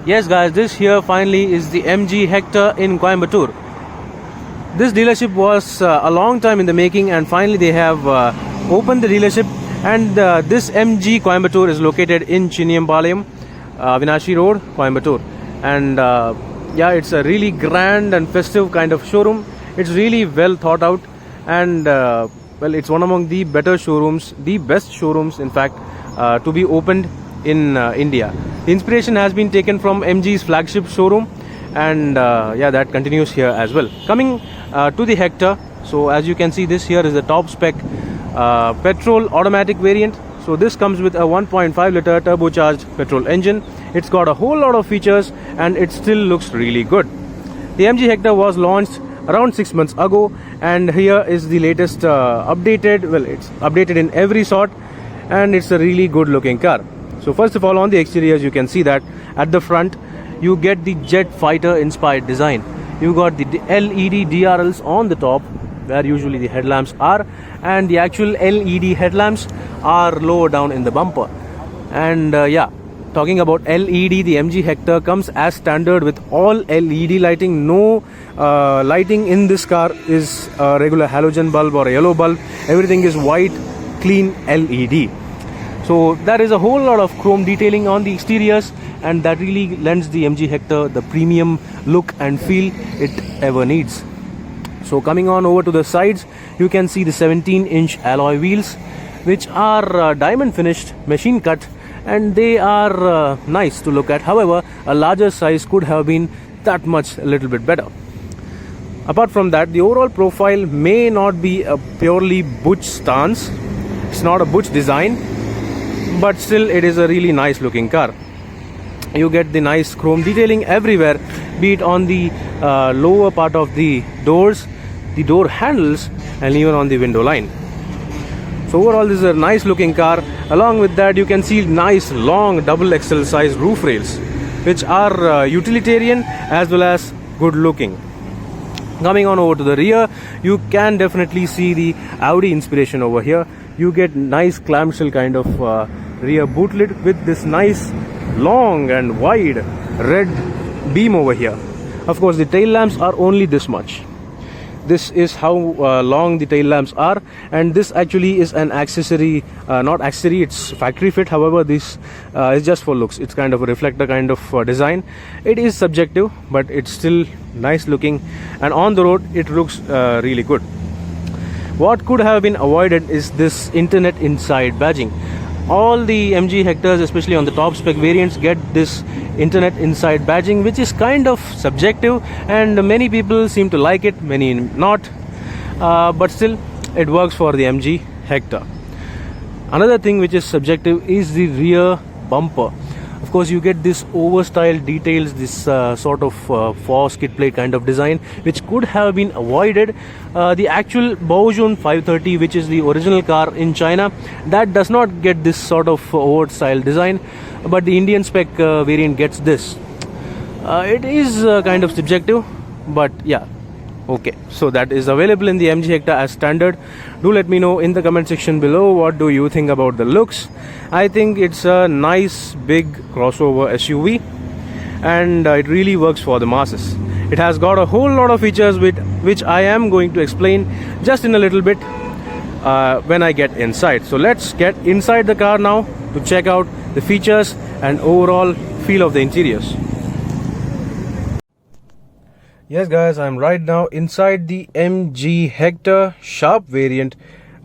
Yes guys, this here finally is the MG Hector in Coimbatore. This dealership was a long time in the making, and finally they have opened the dealership. And this MG Coimbatore is located in Chinniyampalayam, Avinashi Road, Coimbatore. And yeah, it's a really grand and festive kind of showroom. It's really well thought out, and well, it's one among the better showrooms, the best showrooms in fact, to be opened in India. The inspiration has been taken from MG's flagship showroom, and yeah, that continues here as well. Coming to the Hector, so as you can see, this here is the top spec petrol automatic variant. So this comes with a 1.5 liter turbocharged petrol engine. It's got a whole lot of features and it still looks really good. The MG Hector was launched around 6 months ago, and here is the latest updated. Well, it's updated in every sort, and it's a really good looking car. So first of all, on the exteriors, you can see that at the front you get the jet fighter inspired design. You got the LED DRLs on the top, where usually the headlamps are, and the actual LED headlamps are lower down in the bumper. And yeah, talking about LED, the MG Hector comes as standard with all LED lighting. No lighting in this car is a regular halogen bulb or a yellow bulb. Everything is white, clean LED. So there is a whole lot of chrome detailing on the exteriors, and that really lends the MG Hector the premium look and feel it ever needs. So coming on over to the sides, you can see the 17-inch alloy wheels, which are diamond finished, machine cut, and they are nice to look at. However, a larger size could have been that much a little bit better. Apart from that, the overall profile may not be a purely butch stance. It's not a butch design, but still it is a really nice looking car. You get the nice chrome detailing everywhere, be it on the lower part of the doors, the door handles, and even on the window line. So overall, this is a nice looking car. Along with that, you can see nice long double XL size roof rails, which are utilitarian as well as good looking. Coming on over to the rear, you can definitely see the Audi inspiration over here. You get nice clamshell kind of rear boot lid with this nice long and wide red beam over here. Of course, the tail lamps are only this much. This is how long the tail lamps are, and this actually is an accessory, not accessory, it's factory fit. However, this is just for looks. It's kind of a reflector kind of design. It is subjective, but it's still nice looking, and on the road it looks really good. What could have been avoided is this internet inside badging. All the MG Hectors, especially on the top spec variants, get this internet inside badging, which is kind of subjective, and many people seem to like it, many not, but still it works for the MG Hector. Another thing which is subjective is the rear bumper. Of course, you get this over-styled details, this sort of faux skid plate kind of design, which could have been avoided. The actual Baojun 530, which is the original car in China, that does not get this sort of over-styled design, but the Indian spec variant gets this. It is kind of subjective, but yeah, okay. So that is available in the MG Hector as standard. Do let me know in the comment section below, what do you think about the looks. I think it's a nice big crossover SUV, and it really works for the masses. It has got a whole lot of features which I am going to explain just in a little bit when I get inside. So let's get inside the car now to check out the features and overall feel of the interiors. Yes guys, I'm right now inside the MG Hector Sharp variant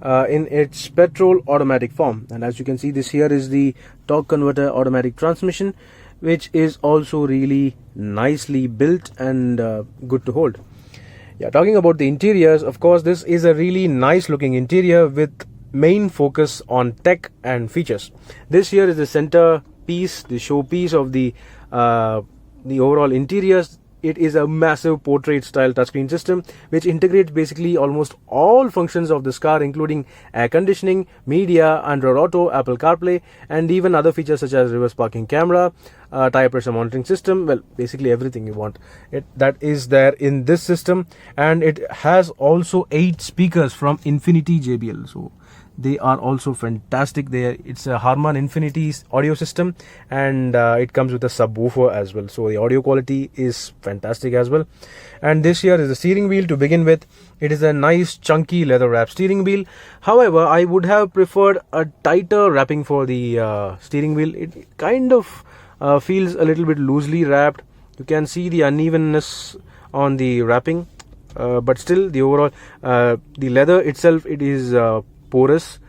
in its petrol automatic form, and as you can see, this here is the torque converter automatic transmission, which is also really nicely built and good to hold. Yeah, talking about the interiors, of course, this is a really nice looking interior with main focus on tech and features. This here is the center piece, the showpiece of the overall interiors. It is a massive portrait style touchscreen system which integrates basically almost all functions of this car, including air conditioning, media, Android Auto, Apple CarPlay, and even other features such as reverse parking camera, tire pressure monitoring system. Well, basically everything you want, that is there in this system. And it has also 8 speakers from Infinity JBL. So they are also fantastic. It's a HARMAN-INFINITY audio system, and it comes with a subwoofer as well, so the audio quality is fantastic as well. And this here is the steering wheel to begin with. It is a nice chunky leather wrap steering wheel. However, I would have preferred a tighter wrapping for the steering wheel. It kind of feels a little bit loosely wrapped. You can see the unevenness on the wrapping, but still the overall the leather itself, it is porous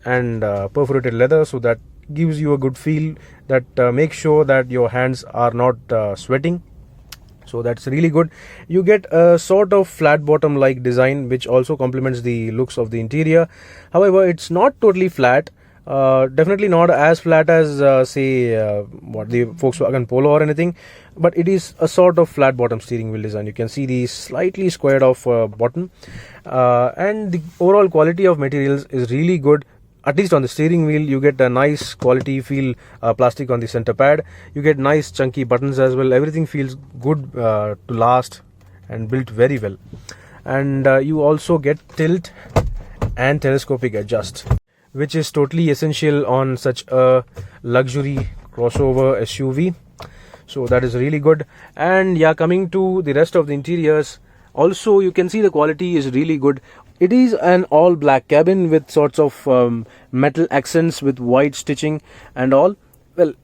and perforated leather, so that gives you a good feel, that makes sure that your hands are not sweating. So that's really good. You get a sort of flat bottom like design, which also complements the looks of the interior. However, it's not totally flat. Definitely not as flat as say what the Volkswagen Polo or anything, but it is a sort of flat bottom steering wheel design. You can see the slightly squared off bottom, and the overall quality of materials is really good. At least on the steering wheel, you get a nice quality feel, plastic on the center pad. You get nice chunky buttons as well. Everything feels good to last and built very well. And you also get tilt and telescopic adjust, which is totally essential on such a luxury crossover SUV. So that is really good. And yeah, coming to the rest of the interiors, also you can see the quality is really good. It is an all black cabin with sorts of metal accents with white stitching and all. Well,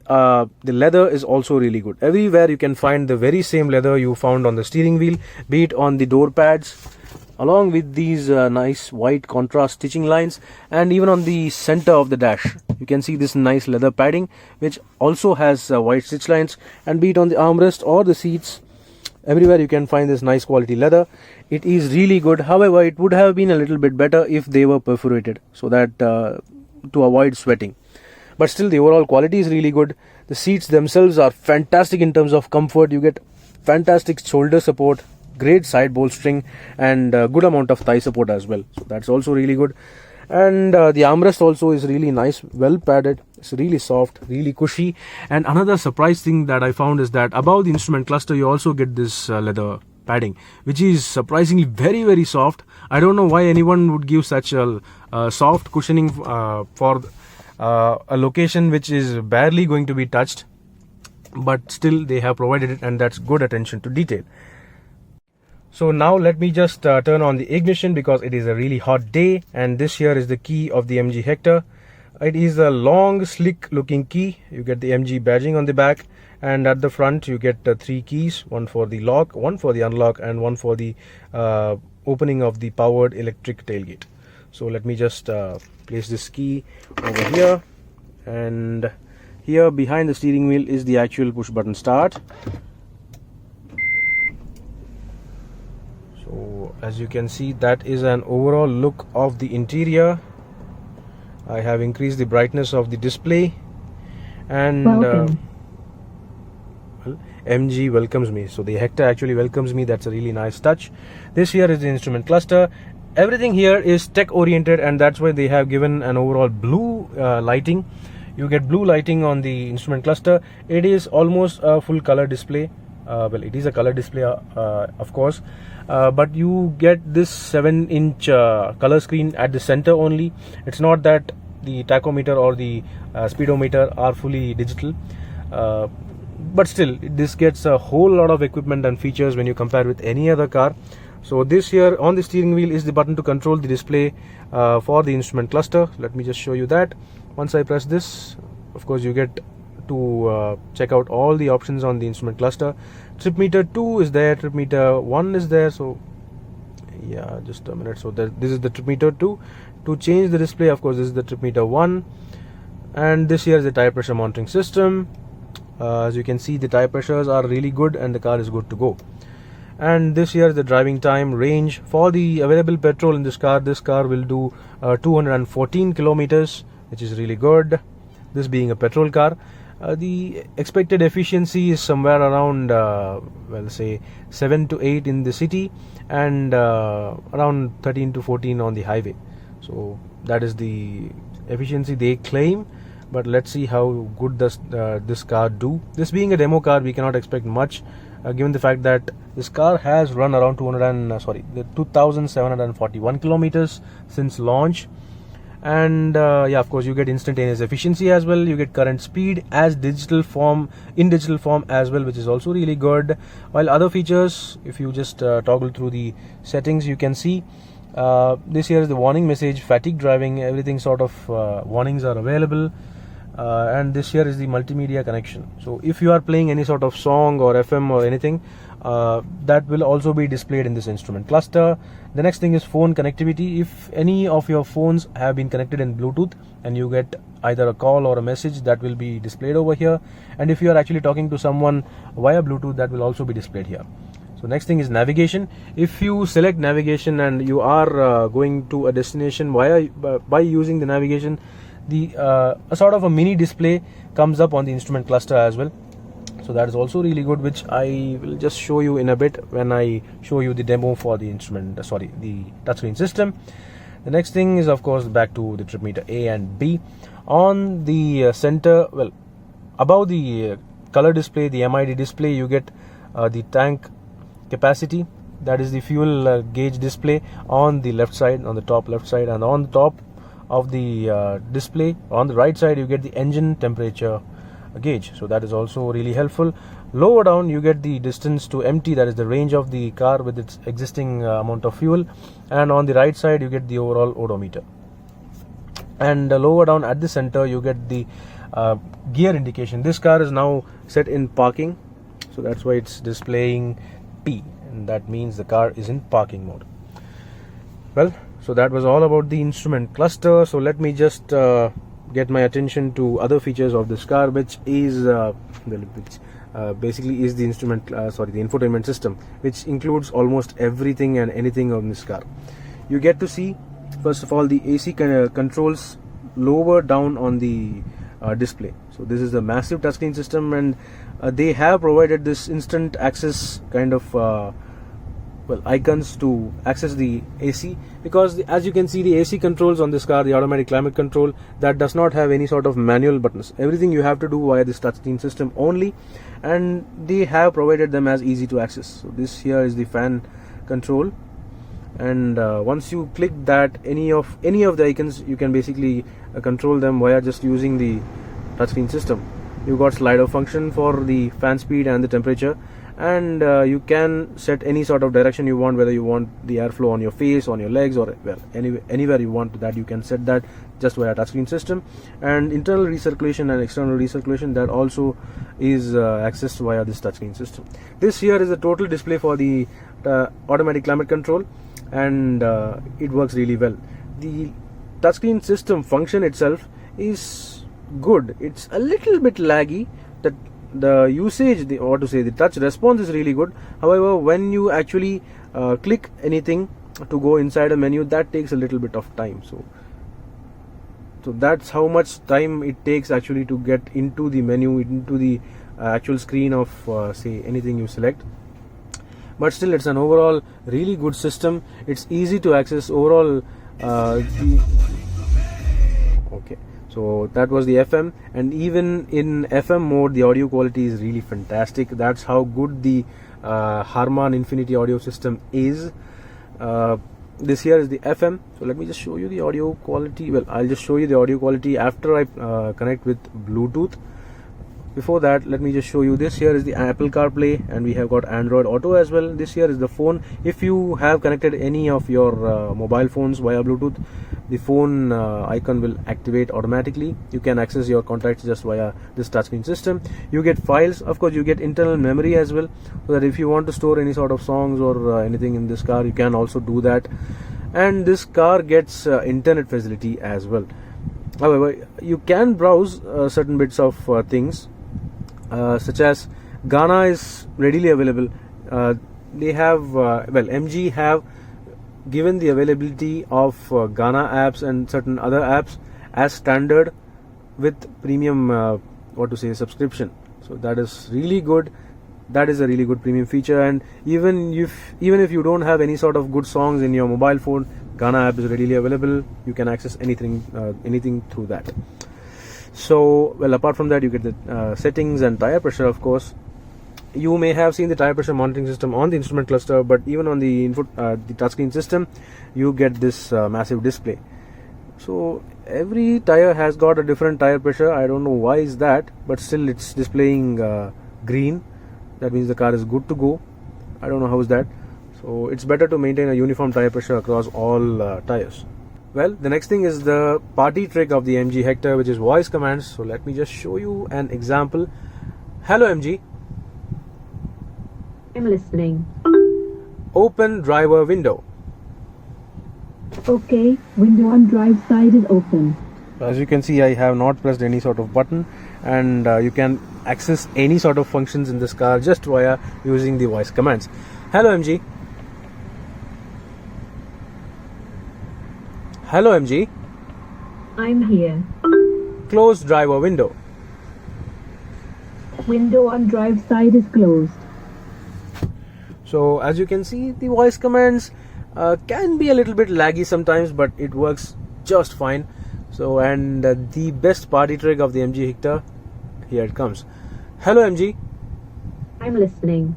the leather is also really good. Everywhere you can find the very same leather you found on the steering wheel, be it on the door pads, along with these nice white contrast stitching lines, and even on the center of the dash you can see this nice leather padding, which also has white stitch lines. And be it on the armrest or the seats, everywhere you can find this nice quality leather. It is really good. However, it would have been a little bit better if they were perforated, so that to avoid sweating. But still, the overall quality is really good. The seats themselves are fantastic in terms of comfort. You get fantastic shoulder support, great side bolstering, and good amount of thigh support as well, so that's also really good. And the armrest also is really nice, well padded. It's really soft, really cushy. And another surprise thing that I found is that above the instrument cluster you also get this leather padding, which is surprisingly very, very soft. I don't know why anyone would give such a soft cushioning for a location which is barely going to be touched, but still they have provided it, and that's good attention to detail. So now let me just turn on the ignition, because it is a really hot day, and this here is the key of the MG Hector. It is a long, slick looking key. You get the MG badging on the back, and at the front you get 3 keys, one for the lock, one for the unlock, and one for the opening of the powered electric tailgate. So let me just place this key over here, and here behind the steering wheel is the actual push button start. So as you can see, that is an overall look of the interior. I have increased the brightness of the display, and well, MG welcomes me. So the Hector actually welcomes me. That's a really nice touch. This here is the instrument cluster. Everything here is tech oriented, and that's why they have given an overall blue lighting. You get blue lighting on the instrument cluster. It is almost a full color display. Well, it is a color display, of course, but you get this 7-inch color screen at the center only. It's not that the tachometer or the speedometer are fully digital, but still this gets a whole lot of equipment and features when you compare with any other car. So this here on the steering wheel is the button to control the display for the instrument cluster. Let me just show you that. Once I press this, of course you get to check out all the options on the instrument cluster. Trip meter 2 is there, trip meter 1 is there. So yeah, just a minute. So this is the trip meter 2. To change the display, of course, this is the trip meter 1, and this here is the tire pressure monitoring system. As you can see, the tire pressures are really good and the car is good to go. And this here is the driving time range for the available petrol in this car. This car will do 214 kilometers, which is really good, this being a petrol car. The expected efficiency is somewhere around well, say 7 to 8 in the city, and around 13 to 14 on the highway. So that is the efficiency they claim, but let's see how good does this car do. This being a demo car, we cannot expect much, given the fact that this car has run around 2,741 kilometers since launch. And yeah, of course you get instantaneous efficiency as well. You get current speed as digital form, in digital form as well, which is also really good. While other features, if you just toggle through the settings, you can see this here is the warning message, fatigue driving, everything sort of warnings are available. And this here is the multimedia connection. So if you are playing any sort of song or FM or anything, that will also be displayed in this instrument cluster. The next thing is phone connectivity. If any of your phones have been connected in Bluetooth and you get either a call or a message, that will be displayed over here. And if you are actually talking to someone via Bluetooth, that will also be displayed here. So next thing is navigation. If you select navigation and you are going to a destination by using the navigation, a sort of a mini display comes up on the instrument cluster as well. So that is also really good, which I will just show you in a bit when I show you the demo for the instrument, the touchscreen system. The next thing is, of course, back to the trip meter A and B. On the center, well, above the color display, the MID display, you get the tank capacity, that is the fuel gauge display on the left side, on the top left side, and on the top of the display on the right side you get the engine temperature gauge. So that is also really helpful. Lower down you get the distance to empty, that is the range of the car with its existing amount of fuel, and on the right side you get the overall odometer. And lower down at the center you get the gear indication. This car is now set in parking, so that's why it's displaying P, and that means the car is in parking mode. Well, so that was all about the instrument cluster. So let me just get my attention to other features of this car, which is basically is the the infotainment system, which includes almost everything and anything on this car. You get to see, first of all, the AC controls lower down on the display. So this is a massive touchscreen system, and they have provided this instant access kind of icons to access the AC, because as you can see, the AC controls on this car, the automatic climate control, that does not have any sort of manual buttons. Everything you have to do via this touchscreen system only, and they have provided them as easy to access. So this here is the fan control, and once you click that, any of the icons, you can basically control them via just using the touchscreen system. You got slider function for the fan speed and the temperature, and you can set any sort of direction you want, whether you want the airflow on your face, on your legs, or anywhere you want that, you can set that just via touchscreen system. And internal recirculation and external recirculation, that also is accessed via this touchscreen system. This here is the total display for the automatic climate control, and it works really well. The touchscreen system function itself is good. It's a little bit laggy. That the usage, the touch response is really good. However, when you actually click anything to go inside a menu, that takes a little bit of time. So that's how much time it takes actually to get into the menu, into the actual screen of say anything you select. But still, it's an overall really good system. It's easy to access overall. Okay. So that was the FM, and even in FM mode the audio quality is really fantastic. That's how good the HARMAN-INFINITY audio system is. This here is the FM. So let me just show you the audio quality. Well, I'll just show you the audio quality after I connect with Bluetooth. Before that, let me just show you this. Here is the Apple CarPlay, and we have got Android Auto as well. This here is the phone. If you have connected any of your mobile phones via Bluetooth, the phone icon will activate automatically. You can access your contacts just via this touchscreen system. You get files, of course you get internal memory as well, so that if you want to store any sort of songs or anything in this car, you can also do that. And this car gets internet facility as well. However, you can browse certain bits of things, such as Ghana is readily available. They have MG have given the availability of Ghana apps and certain other apps as standard with premium subscription. So that is really good. That is a really good premium feature. And even if you don't have any sort of good songs in your mobile phone, Ghana app is readily available. You can access anything through that. So, well, apart from that, you get the settings and tire pressure, of course. You may have seen the tire pressure monitoring system on the instrument cluster, but even on the touchscreen system, you get this massive display. So every tire has got a different tire pressure. I don't know why is that, but still it's displaying green. That means the car is good to go. I don't know how is that. So it's better to maintain a uniform tire pressure across all tires. Well, the next thing is the party trick of the MG Hector, which is voice commands. So let me just show you an example. Hello MG. I'm listening. Open driver window. Okay, window on drive side is open. As you can see, I have not pressed any sort of button, and you can access any sort of functions in this car just via using the voice commands. Hello MG. Hello MG. I'm here. Close driver window. Window on drive side is closed. So as you can see, the voice commands can be a little bit laggy sometimes, but it works just fine. So, and the best party trick of the MG Hector, here it comes. Hello MG. I'm listening.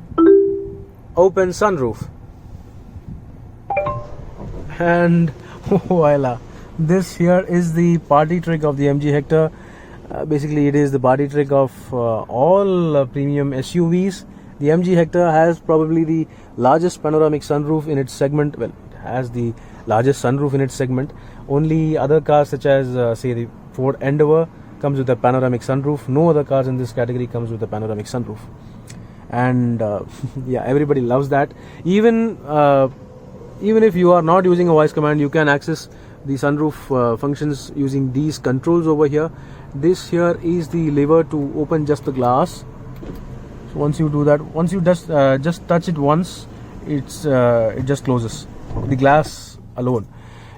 Open sunroof. And voila, this here is the party trick of the MG Hector. Basically it is the party trick of all premium SUVs. The MG Hector has probably the largest panoramic sunroof in its segment. Well, it has the largest sunroof in its segment. Only other cars such as say the Ford Endeavour comes with a panoramic sunroof. No other cars in this category comes with a panoramic sunroof. And yeah, everybody loves that. Even if you are not using a voice command, you can access the sunroof functions using these controls over here. This here is the lever to open just the glass. So once you do that, once you just touch it once, it just closes the glass alone.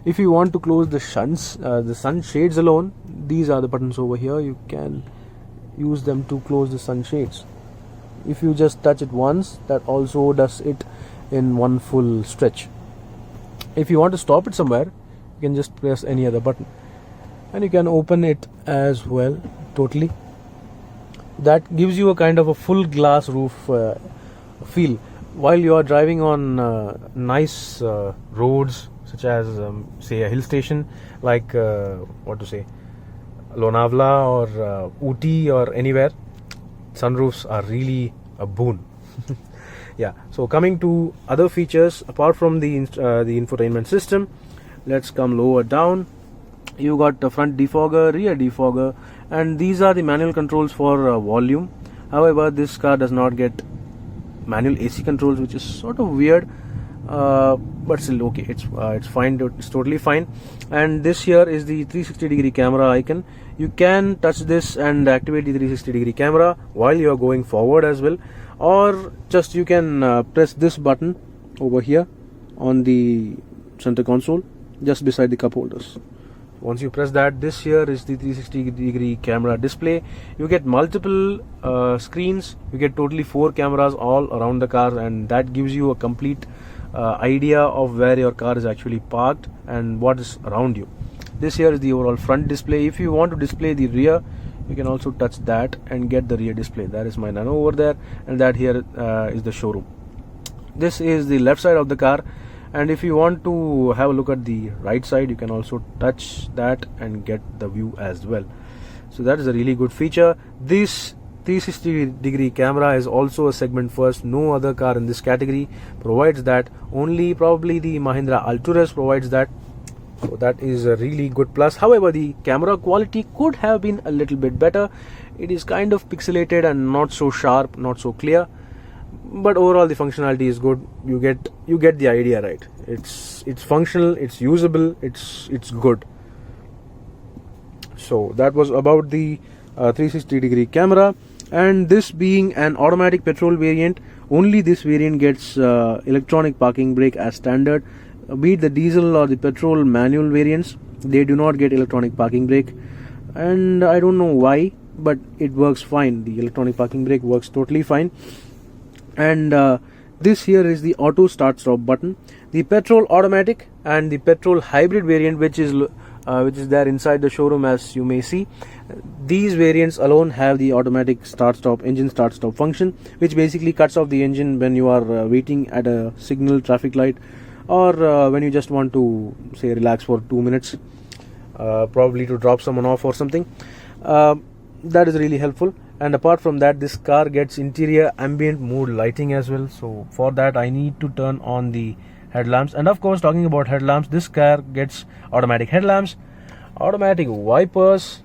If you want to close the sunshades alone, these are the buttons over here. You can use them to close the sunshades. If you just touch it once, that also does it in one full stretch. If you want to stop it somewhere, you can just press any other button, and you can open it as well totally. That gives you a kind of a full glass roof feel while you are driving on nice roads such as say a hill station like Lonavala or Ooty or anywhere. Sunroofs are really a boon. Yeah, so coming to other features apart from the infotainment system, let's come lower down. You got the front defogger, rear defogger, and these are the manual controls for volume. However, this car does not get manual AC controls, which is sort of weird, but still okay. It's fine. It's totally fine. And this here is the 360-degree camera icon. You can touch this and activate the 360-degree camera while you are going forward as well, or just you can press this button over here on the center console, just beside the cup holders. Once you press that, this here is the 360-degree camera display. You get multiple screens. You get totally 4 cameras all around the car, and that gives you a complete idea of where your car is actually parked and what is around you. This here is the overall front display. If you want to display the rear, you can also touch that and get the rear display. That is my Nano over there, and that here is the showroom. This is the left side of the car. And if you want to have a look at the right side, you can also touch that and get the view as well. So that is a really good feature. This 360-degree camera is also a segment first. No other car in this category provides that. Only probably the Mahindra Alturas provides that. So that is a really good plus. However, the camera quality could have been a little bit better. It is kind of pixelated and not so sharp, not so clear. But overall the functionality is good. You get the idea, right? It's functional, it's usable, it's good. So that was about the 360-degree camera. And this being an automatic petrol variant, only this variant gets electronic parking brake as standard. Be it the diesel or the petrol manual variants, they do not get electronic parking brake, and I don't know why, but it works fine. The electronic parking brake works totally fine. And this here is the auto start stop button. The petrol automatic and the petrol hybrid variant, which is there inside the showroom, as you may see, these variants alone have the automatic start stop, engine start stop function, which basically cuts off the engine when you are waiting at a signal traffic light, or when you just want to say relax for 2 minutes. probably to drop someone off or something. That is really helpful. And apart from that, this car gets interior ambient mood lighting as well. So for that I need to turn on the headlamps. And of course, talking about headlamps, this car gets automatic headlamps, automatic wipers,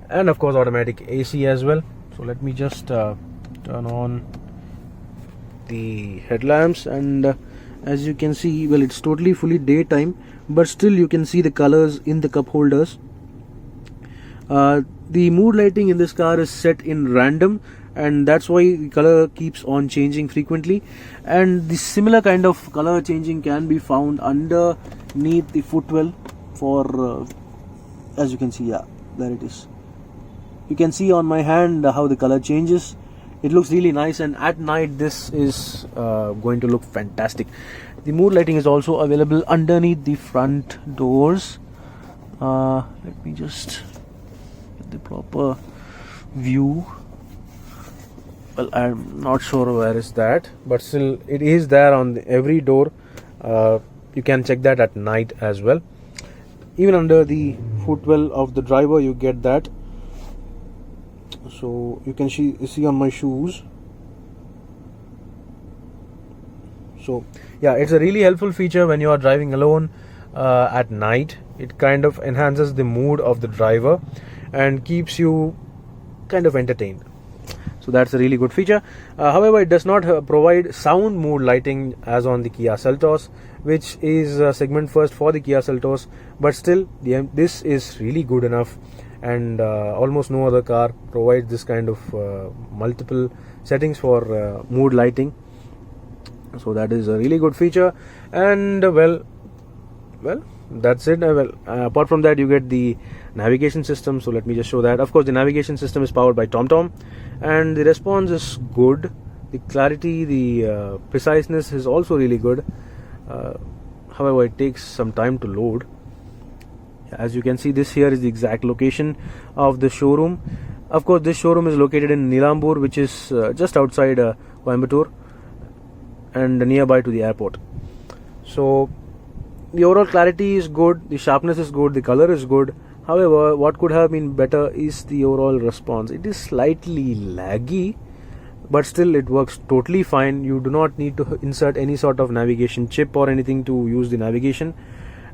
and of course automatic AC as well. So let me just turn on the headlamps, and as you can see, well, it's totally fully daytime, but still you can see the colors in the cup holders. The mood lighting in this car is set in random, and that's why the color keeps on changing frequently. And the similar kind of color changing can be found underneath the footwell for as you can see, yeah, there it is. You can see on my hand how the color changes. It looks really nice, and at night this is going to look fantastic. The mood lighting is also available underneath the front doors. Let me just get the proper view. Well, I'm not sure where is that, but still it is there on every door. You can check that at night as well. Even under the footwell of the driver you get that. So you can see on my shoes. So yeah, it's a really helpful feature when you are driving alone at night. It kind of enhances the mood of the driver and keeps you kind of entertained. So that's a really good feature. However, it does not provide sound mood lighting as on the Kia Seltos, which is segment first for the Kia Seltos. But still, this is really good enough, and almost no other car provides this kind of multiple settings for mood lighting. So that is a really good feature. And well, that's it. Apart from that, you get the navigation system. So let me just show that. Of course, the navigation system is powered by TomTom, and the response is good. The clarity, the preciseness is also really good. However, it takes some time to load. As you can see, this here is the exact location of the showroom. Of course, this showroom is located in Nilambur, which is just outside Coimbatore and nearby to the airport. So the overall clarity is good, the sharpness is good, the color is good. However, what could have been better is the overall response. It is slightly laggy, but still it works totally fine. You do not need to insert any sort of navigation chip or anything to use the navigation.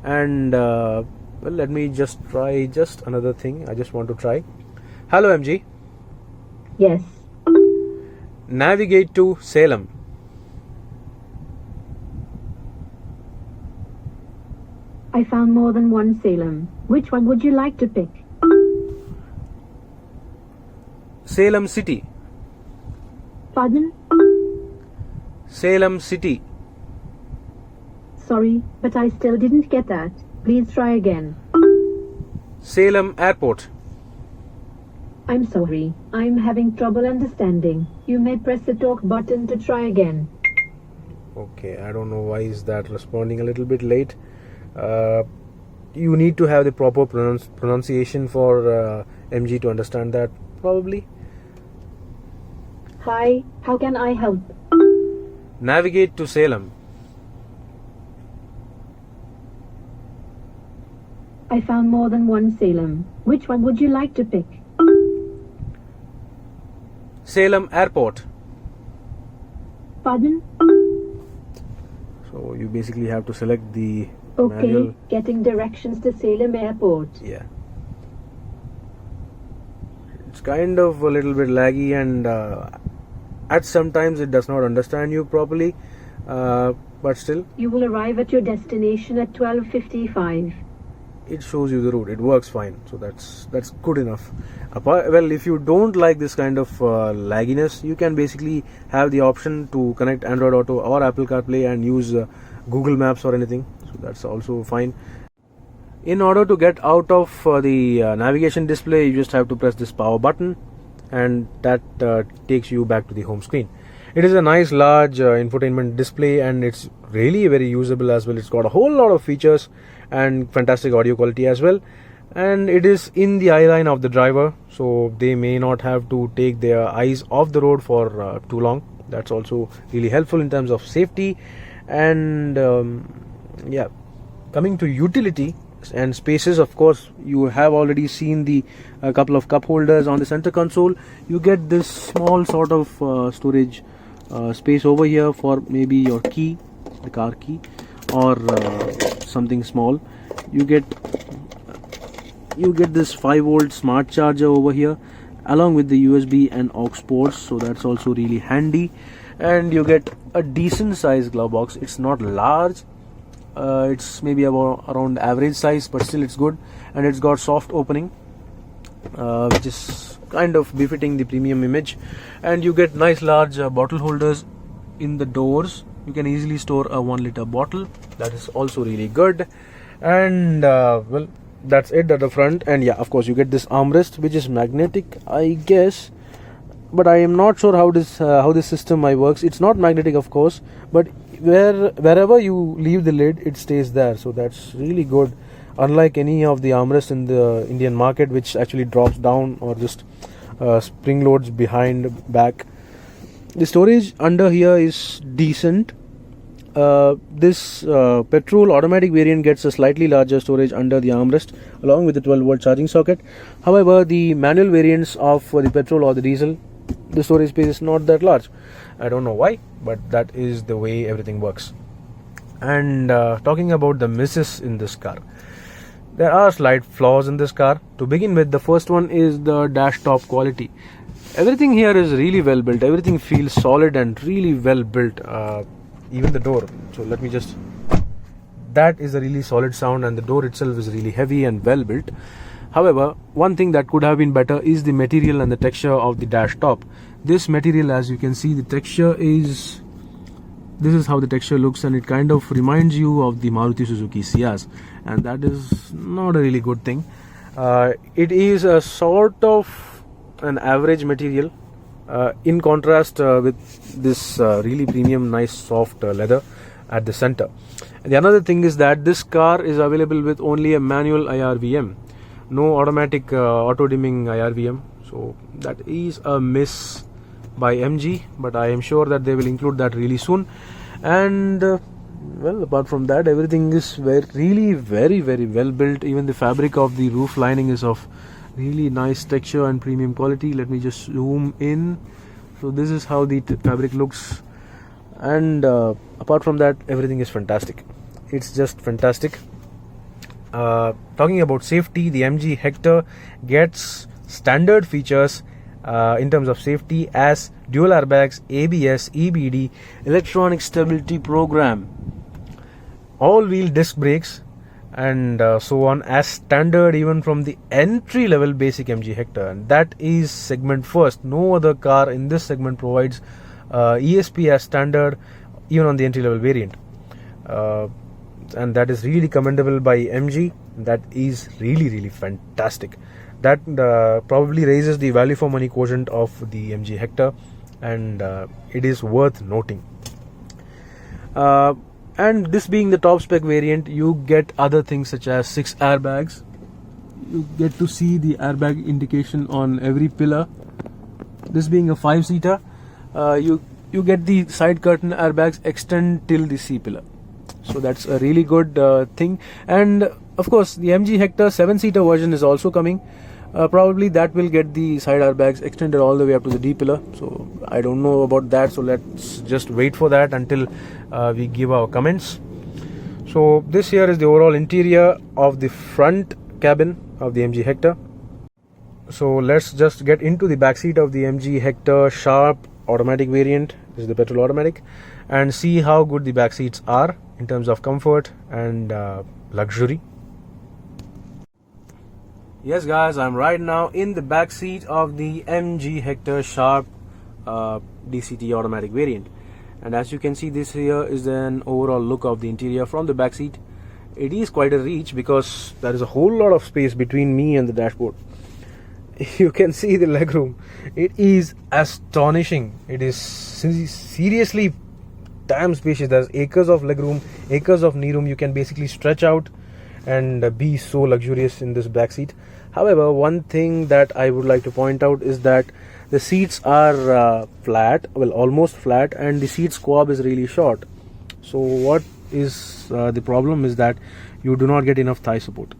And well, let me just try just another thing. I just want to try. Hello MG. Yes. Navigate to Salem. I found more than one Salem. Which one would you like to pick? Salem City. Pardon? Salem City. Sorry, but I still didn't get that. Please try again. Salem Airport. I'm sorry. I'm having trouble understanding. You may press the talk button to try again. Okay, I don't know why is that responding a little bit late. You need to have the proper pronunciation for MG to understand that, probably. Hi, how can I help? Navigate to Salem. I found more than one Salem. Which one would you like to pick? Salem Airport. Pardon? So you basically have to select the Okay, manual. getting directions to Salem Airport. Yeah. It's kind of a little bit laggy, and at sometimes it does not understand you properly, but still You will arrive at your destination at 12:55. it shows you the route. It works fine, so that's good enough. Well, if you don't like this kind of lagginess, you can basically have the option to connect Android Auto or Apple CarPlay and use Google Maps or anything, so that's also fine. In order to get out of the navigation display, you just have to press this power button, and that takes you back to the home screen. It is a nice large infotainment display, and it's really very usable as well. It's got a whole lot of features and fantastic audio quality as well, and it is in the eye line of the driver, so they may not have to take their eyes off the road for too long. That's also really helpful in terms of safety. And yeah, coming to utility, and spaces. Of course, you have already seen the couple of cup holders on the center console. You get this small sort of storage space over here for maybe your key, the car key, or something small. You get this 5-volt smart charger over here, along with the USB and aux ports, so that's also really handy. And you get a decent size glove box. It's not large, it's maybe around average size, but still it's good. And it's got soft opening, which is kind of befitting the premium image. And you get nice large bottle holders in the doors. You can easily store a 1-liter bottle. That is also really good. And well, that's it at the front. And yeah, of course, you get this armrest, which is magnetic, I guess, but I am not sure how this system works. It's not magnetic, of course, but wherever you leave the lid, it stays there. So that's really good, unlike any of the armrests in the Indian market, which actually drops down or just spring loads back. The storage under here is decent. This petrol automatic variant gets a slightly larger storage under the armrest, along with the 12-volt charging socket. However, the manual variants of the petrol or the diesel, the storage space is not that large. I don't know why, but that is the way everything works. And talking about the misses in this car, there are slight flaws in this car. To begin with, the first one is the dash top quality. Everything here is really well built. Everything feels solid and really well built. Even the door. So let me just... That is a really solid sound, and the door itself is really heavy and well built. However, one thing that could have been better is the material and the texture of the dash top. This material, as you can see, the texture is... This is how the texture looks, and it kind of reminds you of the Maruti Suzuki Ciaz, and that is not a really good thing. It is a sort of an average material, in contrast with this really premium, nice, soft leather at the center. And the another thing is that this car is available with only a manual IRVM, no automatic auto-dimming IRVM. So that is a miss by MG, but I am sure that they will include that really soon. And well, apart from that, everything is really very well built. Even the fabric of the roof lining is of really nice texture and premium quality. Let me just zoom in. So this is how the fabric looks, and apart from that, everything is fantastic. It's just fantastic. Talking about safety, the MG Hector gets standard features in terms of safety as dual airbags, ABS, EBD, electronic stability program, all-wheel disc brakes, and so on, as standard even from the entry-level basic MG Hector, and that is segment first. No other car in this segment provides ESP as standard, even on the entry-level variant, and that is really commendable by MG. That is really fantastic. That probably raises the value for money quotient of the MG Hector, and it is worth noting. And this being the top spec variant, you get other things such as 6 airbags. You get to see the airbag indication on every pillar. This being a 5-seater, you get the side curtain airbags extend till the C pillar. So that's a really good thing. And of course, the MG Hector 7-seater version is also coming. Probably that will get the side airbags extended all the way up to the D pillar. So I don't know about that, so let's just wait for that until we give our comments. So this here is the overall interior of the front cabin of the MG Hector. So let's just get into the back seat of the MG Hector Sharp automatic variant. This is the petrol automatic, and see how good the back seats are in terms of comfort and luxury. Yes guys, I'm right now in the back seat of the MG Hector Sharp DCT automatic variant, and as you can see, this here is an overall look of the interior from the back seat. It is quite a reach because there is a whole lot of space between me and the dashboard. You can see the legroom. It is astonishing. It is seriously damn spacious. There's acres of legroom, acres of knee room. You can basically stretch out and be so luxurious in this back seat. However, one thing that I would like to point out is that the seats are flat, well, almost flat, and the seat squab is really short. So what is the problem is that you do not get enough thigh support.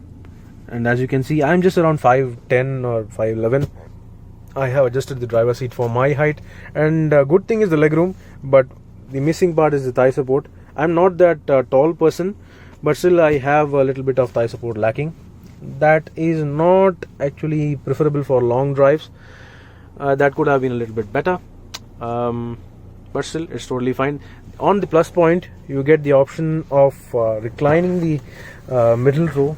And as you can see, I'm just around 5'10" or 5'11". I have adjusted the driver seat for my height, and good thing is the legroom, but the missing part is the thigh support. I'm not that tall person, but still I have a little bit of thigh support lacking. That is not actually preferable for long drives. That could have been a little bit better, but still it's totally fine. On the plus point, you get the option of reclining the middle row,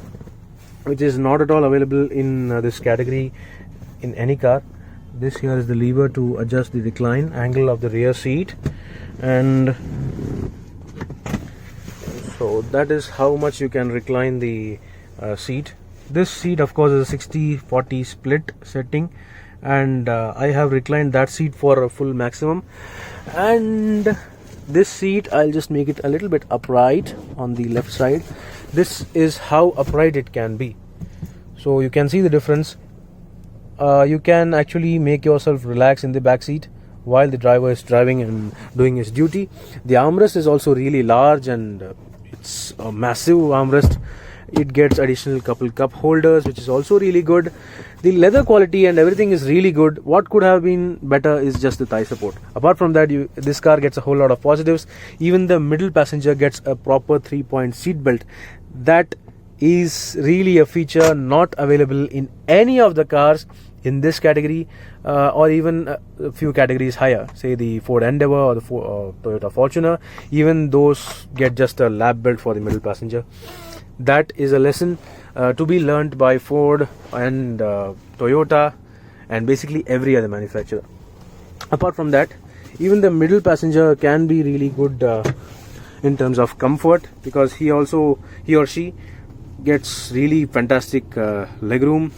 which is not at all available in this category in any car. This here is the lever to adjust the recline angle of the rear seat, and so that is how much you can recline the seat. This seat of course is a 60-40 split setting, and I have reclined that seat for a full maximum. And this seat, I'll just make it a little bit upright on the left side. This is how upright it can be, so you can see the difference. You can actually make yourself relax in the back seat while the driver is driving and doing his duty. The armrest is also really large, and it's a massive armrest. It gets additional couple cup holders, which is also really good. The leather quality and everything is really good. What could have been better is just the thigh support. Apart from that, this car gets a whole lot of positives. Even the middle passenger gets a proper 3-point seat belt. That is really a feature not available in any of the cars in this category, or even a few categories higher, say the Ford Endeavour or the Toyota Fortuner. Even those get just a lap belt for the middle passenger. That is a lesson to be learnt by Ford and Toyota and basically every other manufacturer. Apart from that, even the middle passenger can be really good in terms of comfort, because he or she gets really fantastic legroom,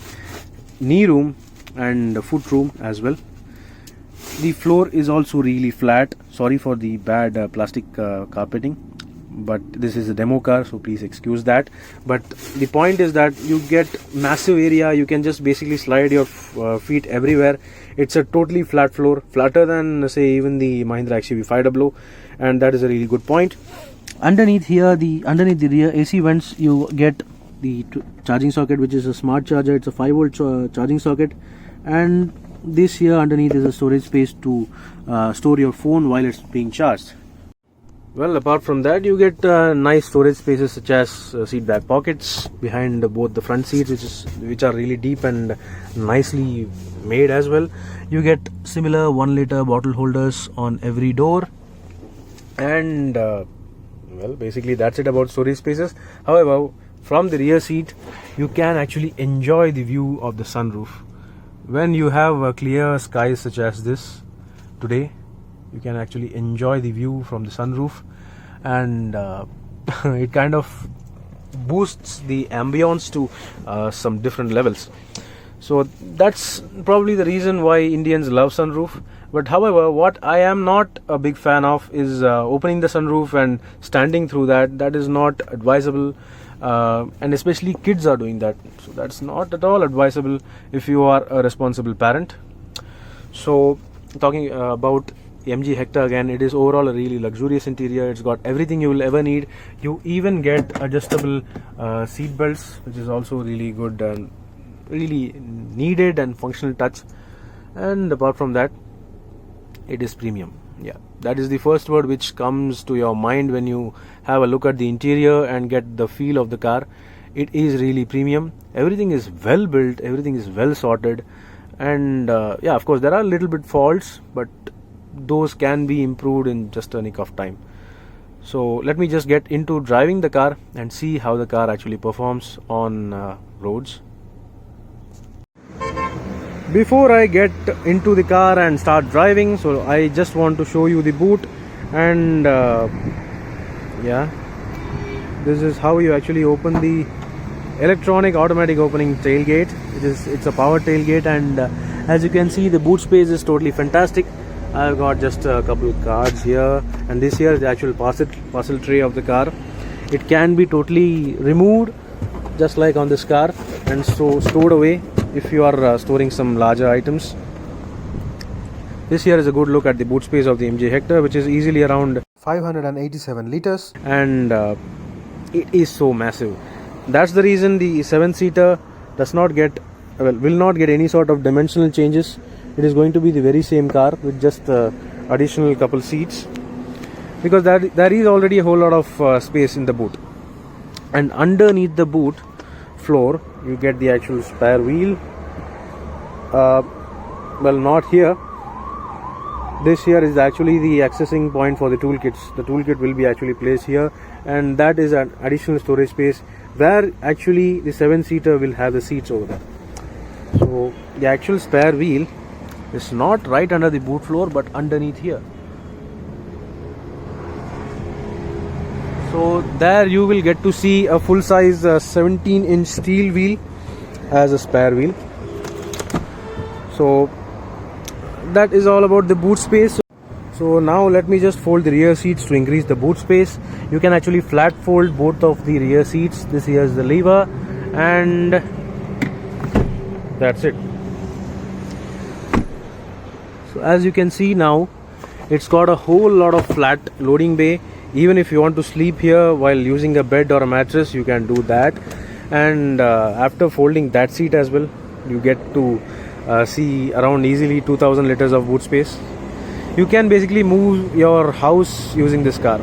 knee room, and foot room as well. The floor is also really flat. Sorry for the bad plastic carpeting, but this is a demo car, so please excuse that. But the point is that you get massive area. You can just basically slide your feet everywhere. It's a totally flat floor, flatter than say even the Mahindra XUV 500, and that is a really good point. Underneath here, underneath the rear AC vents, you get the charging socket, which is a smart charger. It's a 5-volt charging socket, and this here underneath is a storage space to store your phone while it's being charged. Well, apart from that, you get nice storage spaces such as seat back pockets behind both the front seats, which are really deep and nicely made as well. You get similar 1-liter bottle holders on every door, and well, basically that's it about storage spaces. However, from the rear seat, you can actually enjoy the view of the sunroof. When you have clear skies such as this today, you can actually enjoy the view from the sunroof, and it kind of boosts the ambience to some different levels. So that's probably the reason why Indians love sunroof. But however, what I am not a big fan of is opening the sunroof and standing through that. That is not advisable, and especially kids are doing that. So that's not at all advisable if you are a responsible parent. So talking about MG Hector again, it is overall a really luxurious interior. It's got everything you will ever need. You even get adjustable seat belts, which is also really good and really needed and functional touch. And apart from that, it is premium. Yeah, that is the first word which comes to your mind when you have a look at the interior and get the feel of the car. It is really premium. Everything is well built, everything is well sorted, and yeah, of course there are little bit faults, but those can be improved in just a nick of time. So let me just get into driving the car and see how the car actually performs on roads. Before I get into the car and start driving, so I just want to show you the boot, and yeah, this is how you actually open the electronic automatic opening tailgate. It's a power tailgate, and as you can see, the boot space is totally fantastic. I've got just a couple of cards here, and this here is the actual parcel tray of the car. It can be totally removed just like on this car and so stored away if you are storing some larger items. This here is a good look at the boot space of the MG Hector, which is easily around 587 liters, and it is so massive. That's the reason the 7-seater does not get, will not get any sort of dimensional changes. It is going to be the very same car with just additional couple seats, because there is already a whole lot of space in the boot. And underneath the boot floor you get the actual spare wheel. Well, not here. This here is actually the accessing point for the toolkits. The toolkit will be actually placed here, and that is an additional storage space where actually the 7-seater will have the seats over there. So the actual spare wheel is not right under the boot floor but underneath here. So there you will get to see a full size 17-inch steel wheel as a spare wheel. So that is all about the boot space. So now let me just fold the rear seats to increase the boot space. You can actually flat fold both of the rear seats. This here is the lever, and that's it. So as you can see now, it's got a whole lot of flat loading bay. Even if you want to sleep here while using a bed or a mattress, you can do that. And after folding that seat as well, you get to see around easily 2000 liters of boot space. You can basically move your house using this car.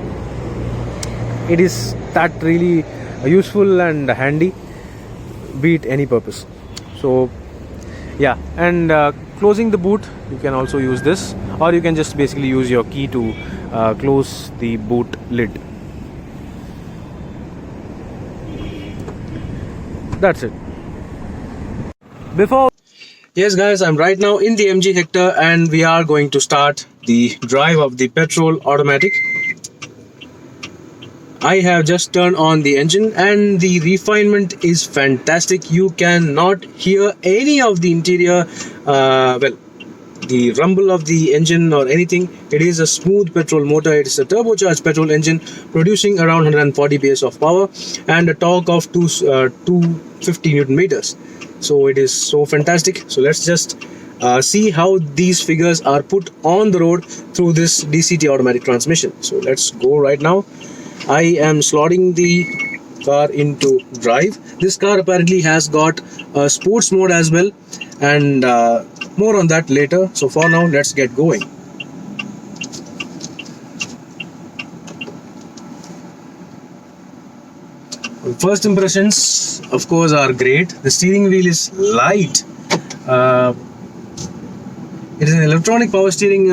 It is that really useful and handy, beat any purpose. So yeah, and closing the boot, you can also use this, or you can just basically use your key to close the boot lid. That's it. Yes guys, I'm right now in the MG Hector, and we are going to start the drive of the petrol automatic. I have just turned on the engine, and the refinement is fantastic. You cannot hear any of the interior, the rumble of the engine or anything. It is a smooth petrol motor. It is a turbocharged petrol engine producing around 140 PS of power and a torque of 250 Newton meters. So it is so fantastic. So let's just see how these figures are put on the road through this DCT automatic transmission. So let's go right now. I am slotting the car into drive. This car apparently has got a sports mode as well, and more on that later. So for now, let's get going. First impressions, of course, are great. The steering wheel is light. It is an electronic power steering,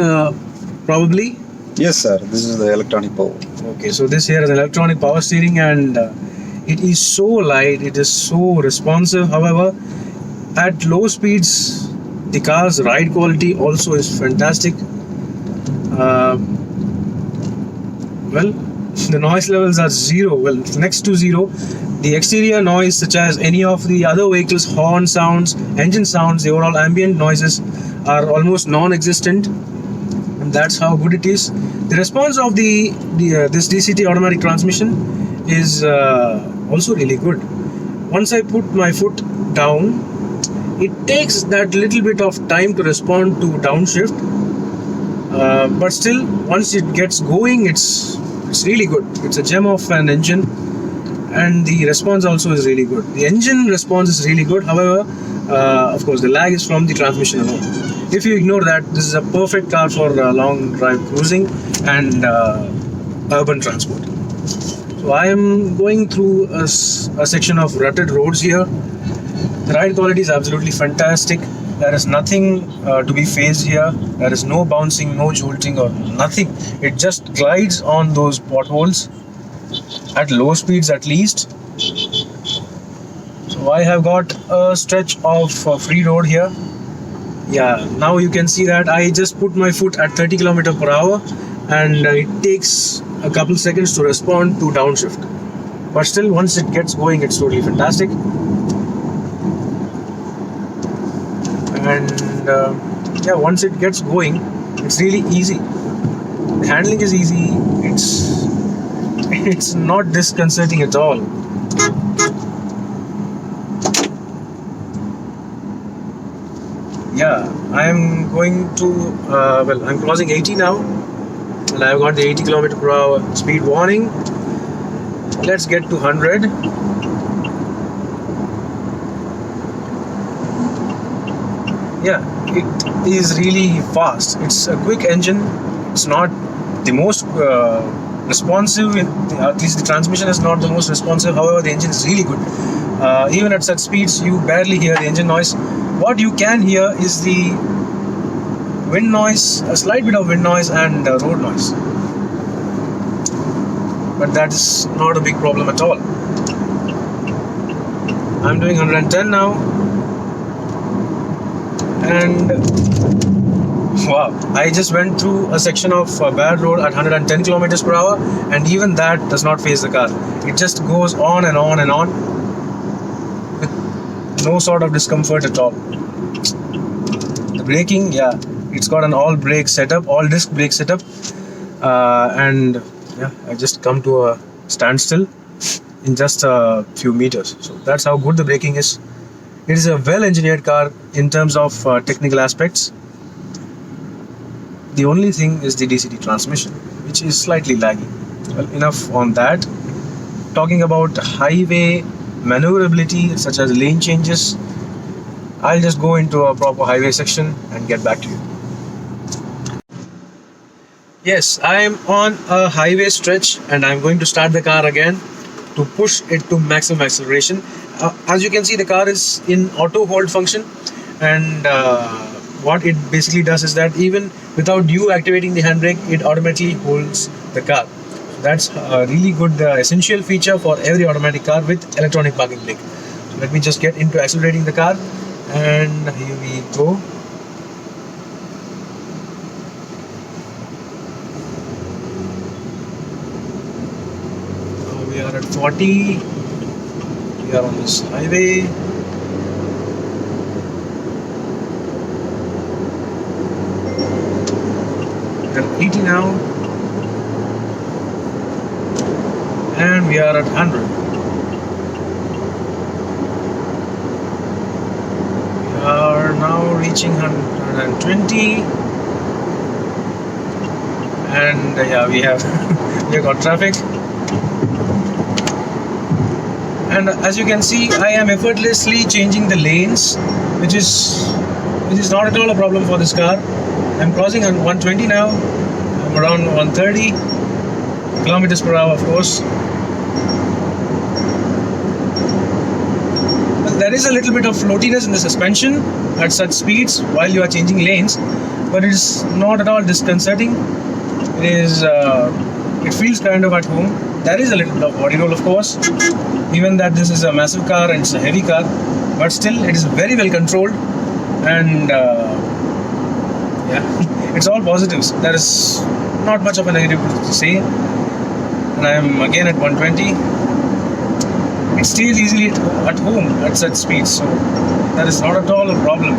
probably. Yes, sir. This is the electronic power. Okay, so this here is an electronic power steering, and it is so light. It is so responsive. However, at low speeds, the car's ride quality also is fantastic. Well, the noise levels are zero, well, next to zero. The exterior noise, such as any of the other vehicles, horn sounds, engine sounds, the overall ambient noises are almost non-existent, and that's how good it is. The response of this DCT automatic transmission is also really good. Once I put my foot down, it takes that little bit of time to respond to downshift, but still, once it gets going, it's really good. It's a gem of an engine, and the response also is really good. The engine response is really good. However, of course, the lag is from the transmission alone. If you ignore that, this is a perfect car for long drive cruising and urban transport. So I am going through a section of rutted roads here. The ride quality is absolutely fantastic. There is nothing to be phased here. There is no bouncing, no jolting or nothing. It just glides on those potholes at low speeds at least. So I have got a stretch of free road here. Yeah, now you can see that I just put my foot at 30 km per hour, and it takes a couple seconds to respond to downshift. But still, once it gets going, it's totally fantastic. And yeah, once it gets going, it's really easy. The handling is easy. It's not disconcerting at all. Yeah, I am going to I'm crossing 80 now, and I've got the 80 km per hour speed warning. Let's get to 100. Yeah, it is really fast. It's a quick engine. It's not the most responsive, at least the transmission is not the most responsive. However, the engine is really good. Even at such speeds, you barely hear the engine noise. What you can hear is the wind noise, a slight bit of wind noise and road noise. But that is not a big problem at all. I'm doing 110 now. And wow, I just went through a section of bad road at 110 kilometers per hour, and even that does not phase the car. It just goes on and on and on with no sort of discomfort at all. The braking, yeah, it's got an all brake setup, all disc brake setup, and yeah, I just come to a standstill in just a few meters. So that's how good the braking is. It is a well-engineered car in terms of technical aspects. The only thing is the DCT transmission, which is slightly laggy. Well, enough on that. Talking about highway maneuverability, such as lane changes, I'll just go into a proper highway section and get back to you. Yes, I am on a highway stretch and I'm going to start the car again to push it to maximum acceleration. As you can see, the car is in auto hold function, and what it basically does is that even without you activating the handbrake, it automatically holds the car. That's a really good essential feature for every automatic car with electronic parking brake. So let me just get into accelerating the car, and here we go. We are at 40. We are on this highway. We are at 80 now, and we are at 100. We are now reaching 120, and yeah, we have got traffic. And as you can see, I am effortlessly changing the lanes, which is not at all a problem for this car. I'm crossing on 120 now. I'm around 130 kilometers per hour, of course. Well, there is a little bit of floatiness in the suspension at such speeds while you are changing lanes, but it is not at all disconcerting. It feels kind of at home. There is a little bit of body roll, of course, even that this is a massive car and it's a heavy car, but still it is very well controlled, and yeah, it's all positives. There is not much of a negative to say. And I am again at 120. It stays easily at home at such speeds, so that is not at all a problem.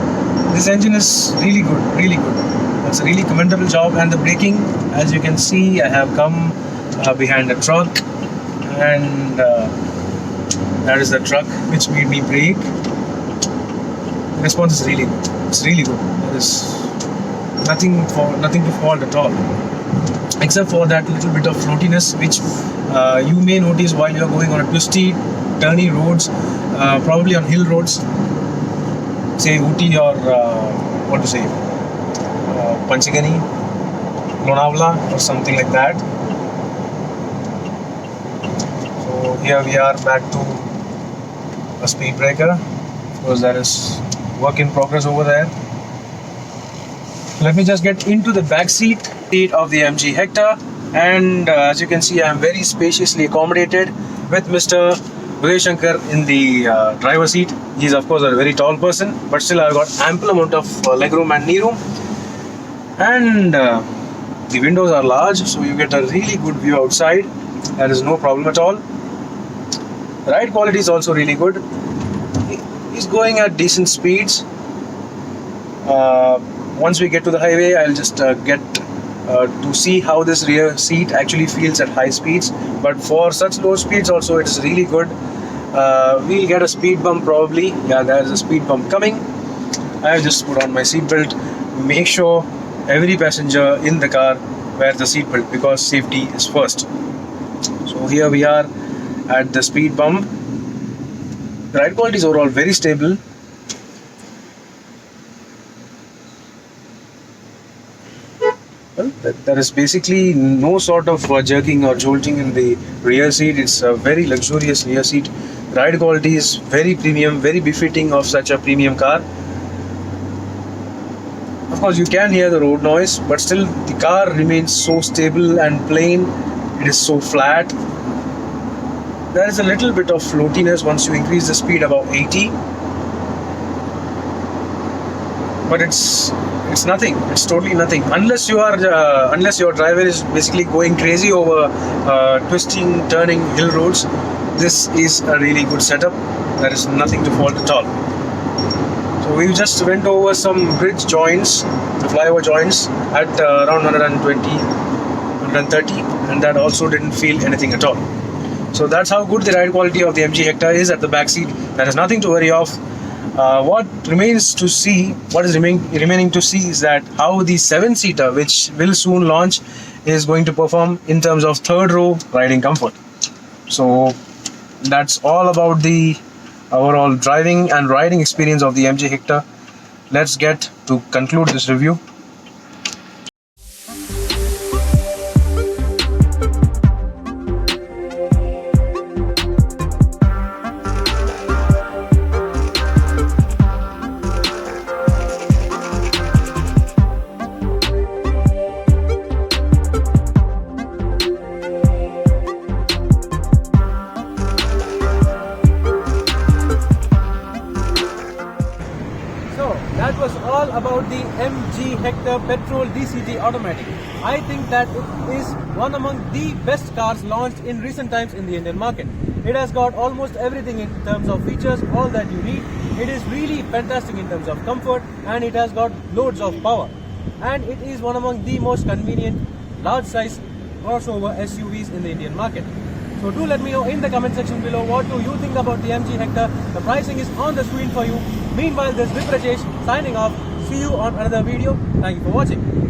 This engine is really good, really good. It's a really commendable job, and the braking, as you can see, I have come behind a truck, and that is the truck which made me brake. The response is really good. It's really good. There is nothing to fault at all, except for that little bit of floatiness which you may notice while you are going on a twisty, turny roads, probably on hill roads, say Ooty or Panchgani, Lonavala or something like that. So here we are back to a speed breaker. Of course, there is work in progress over there. Let me just get into the back seat of the MG Hector, and as you can see, I am very spaciously accommodated with Mr. Udayashankar in the driver seat. He is of course a very tall person, but still I've got ample amount of legroom and knee room, and the windows are large, so you get a really good view outside. There is no problem at all. The ride quality is also really good. He's going at decent speeds. Once we get to the highway, I'll just get to see how this rear seat actually feels at high speeds. But for such low speeds also, it is really good. We'll get a speed bump probably. Yeah, there is a speed bump coming. I've just put on my seat belt. Make sure every passenger in the car wear the seat belt because safety is first. So here we are at the speed bump. The ride quality is overall very stable. Well, there is basically no sort of jerking or jolting in the rear seat. It's a very luxurious rear seat. Ride quality is very premium, very befitting of such a premium car. Of course, you can hear the road noise, but still the car remains so stable and plain. It is so flat. There is a little bit of floatiness once you increase the speed above 80. But it's nothing. It's totally nothing. Unless your driver is basically going crazy over twisting, turning hill roads. This is a really good setup. There is nothing to fault at all. So we just went over some bridge joints, the flyover joints at around 120, 130, and that also didn't feel anything at all. So that's how good the ride quality of the MG Hector is at the back seat. There is nothing to worry of. What remains to see, what is remaining to see is that how the 7-seater, which will soon launch, is going to perform in terms of third row riding comfort. So that's all about the overall driving and riding experience of the MG Hector. Let's get to conclude this review. That was all about the MG Hector Petrol DCT automatic. I think that it is one among the best cars launched in recent times in the Indian market. It has got almost everything in terms of features, all that you need. It is really fantastic in terms of comfort, and it has got loads of power. And it is one among the most convenient large size crossover SUVs in the Indian market. So do let me know in the comment section below, what do you think about the MG Hector. The pricing is on the screen for you. Meanwhile, this is Rajesh signing off. See you on another video. Thank you for watching.